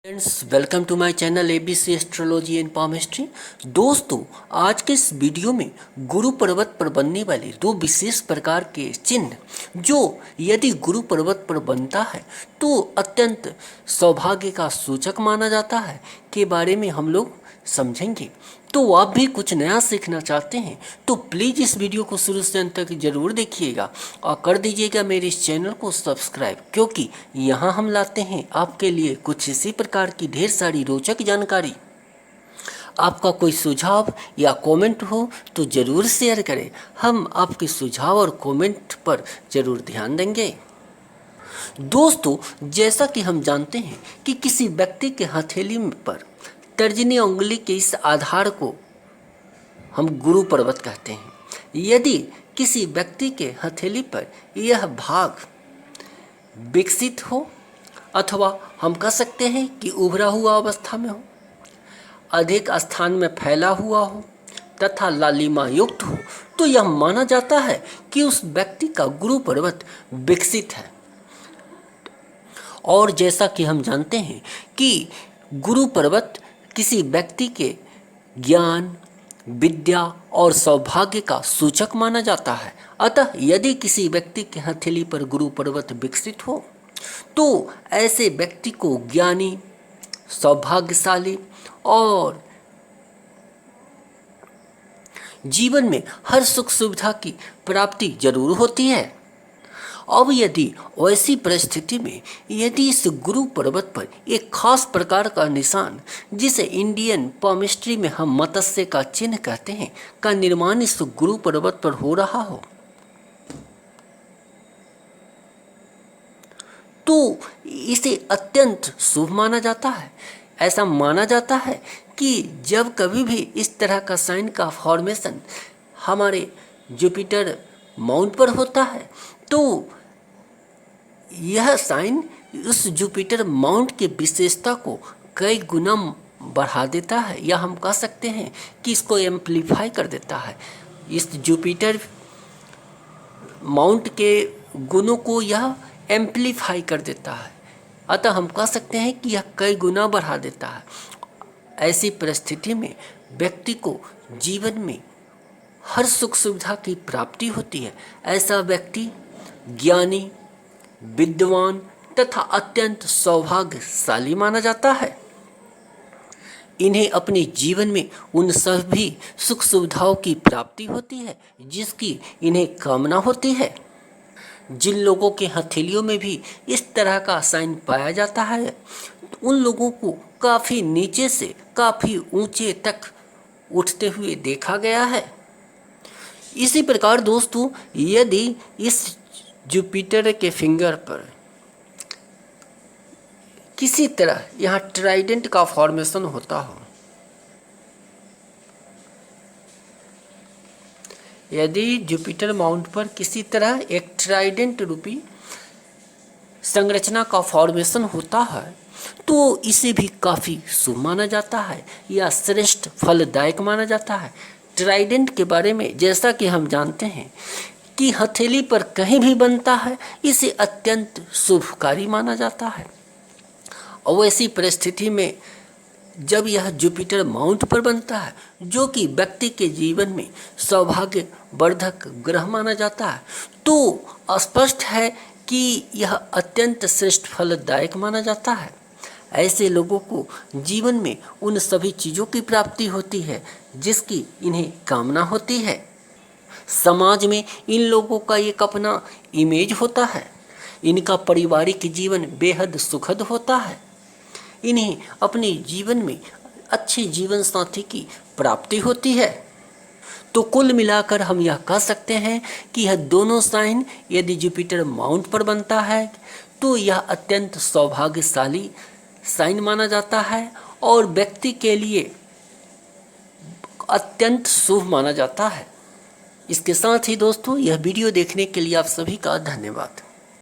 Friends, welcome to my channel ABC astrology and palmistry. दोस्तों, आज के इस वीडियो में गुरु पर्वत पर बनने वाले दो विशेष प्रकार के चिन्ह जो यदि गुरु पर्वत पर बनता है तो अत्यंत सौभाग्य का सूचक माना जाता है के बारे में हम लोग समझेंगे। तो आप भी कुछ नया सीखना चाहते हैं तो प्लीज़ इस वीडियो को शुरू से अंत तक जरूर देखिएगा और कर दीजिएगा मेरे इस चैनल को सब्सक्राइब, क्योंकि यहाँ हम लाते हैं आपके लिए कुछ इसी प्रकार की ढेर सारी रोचक जानकारी। आपका कोई सुझाव या कमेंट हो तो ज़रूर शेयर करें, हम आपके सुझाव और कमेंट पर ज़रूर ध्यान देंगे। दोस्तों, जैसा कि हम जानते हैं कि किसी व्यक्ति के हथेली पर तर्जनी उंगली के इस आधार को हम गुरु पर्वत कहते हैं। यदि किसी व्यक्ति के हथेली पर यह भाग विकसित हो अथवा हम कह सकते हैं कि उभरा हुआ अवस्था में हो, अधिक स्थान में फैला हुआ हो तथा लालिमा युक्त हो, तो यह माना जाता है कि उस व्यक्ति का गुरु पर्वत विकसित है। और जैसा कि हम जानते हैं कि गुरु पर्वत किसी व्यक्ति के ज्ञान, विद्या और सौभाग्य का सूचक माना जाता है। अतः यदि किसी व्यक्ति के हथेली पर गुरु पर्वत विकसित हो तो ऐसे व्यक्ति को ज्ञानी, सौभाग्यशाली और जीवन में हर सुख सुविधा की प्राप्ति जरूर होती है। अब यदि ऐसी परिस्थिति में यदि इस गुरु पर्वत पर एक खास प्रकार का निशान, जिसे इंडियन पामिस्ट्री में हम मत्स्य का चिन्ह कहते हैं, का निर्माण इस गुरु पर्वत पर हो रहा हो तो इसे अत्यंत शुभ माना जाता है। ऐसा माना जाता है कि जब कभी भी इस तरह का साइन का फॉर्मेशन हमारे जुपिटर माउंट पर होता है तो यह साइन उस जुपिटर माउंट की विशेषता को कई गुना बढ़ा देता है, या हम कह सकते हैं कि इसको एम्प्लीफाई कर देता है। इस जुपिटर माउंट के गुणों को यह एम्प्लीफाई कर देता है, अतः हम कह सकते हैं कि यह कई गुना बढ़ा देता है। ऐसी परिस्थिति में व्यक्ति को जीवन में हर सुख सुविधा की प्राप्ति होती है। ऐसा व्यक्ति ज्ञानी, विद्वान तथा अत्यंत सौभाग्यशाली माना जाता है। इन्हें अपने जीवन में उन सभी सुख सुविधाओं की प्राप्ति होती है जिसकी इन्हें कामना होती है। जिन लोगों के हथेलियों में भी इस तरह का साइन पाया जाता है उन लोगों को काफ़ी नीचे से काफ़ी ऊंचे तक उठते हुए देखा गया है। इसी प्रकार दोस्तों, यदि इस जुपिटर के फिंगर पर किसी तरह यहाँ ट्राइडेंट का फॉर्मेशन होता हो, यदि जुपिटर माउंट पर किसी तरह एक ट्राइडेंट रूपी संरचना का फॉर्मेशन होता है तो इसे भी काफ़ी शुभ माना जाता है या श्रेष्ठ फलदायक माना जाता है। ट्राइडेंट के बारे में जैसा कि हम जानते हैं कि हथेली पर कहीं भी बनता है, इसे अत्यंत शुभकारी माना जाता है। और ऐसी परिस्थिति में जब यह जुपिटर माउंट पर बनता है, जो कि व्यक्ति के जीवन में सौभाग्य वर्धक ग्रह माना जाता है, तो स्पष्ट है कि यह अत्यंत श्रेष्ठ फलदायक माना जाता है। ऐसे लोगों को जीवन में उन सभी चीज़ों की प्राप्ति होती है जिसकी इन्हें कामना होती है। समाज में इन लोगों का एक अपना इमेज होता है। इनका पारिवारिक जीवन बेहद सुखद होता है। इन्हें अपने जीवन में अच्छे जीवन साथी की प्राप्ति होती है। तो कुल मिलाकर हम यह कह सकते हैं कि यह दोनों साइन यदि जुपिटर माउंट पर बनता है तो यह अत्यंत सौभाग्यशाली साइन माना जाता है और व्यक्ति के लिए अत्यंत शुभ माना जाता है। इसके साथ ही दोस्तों, यह वीडियो देखने के लिए आप सभी का धन्यवाद।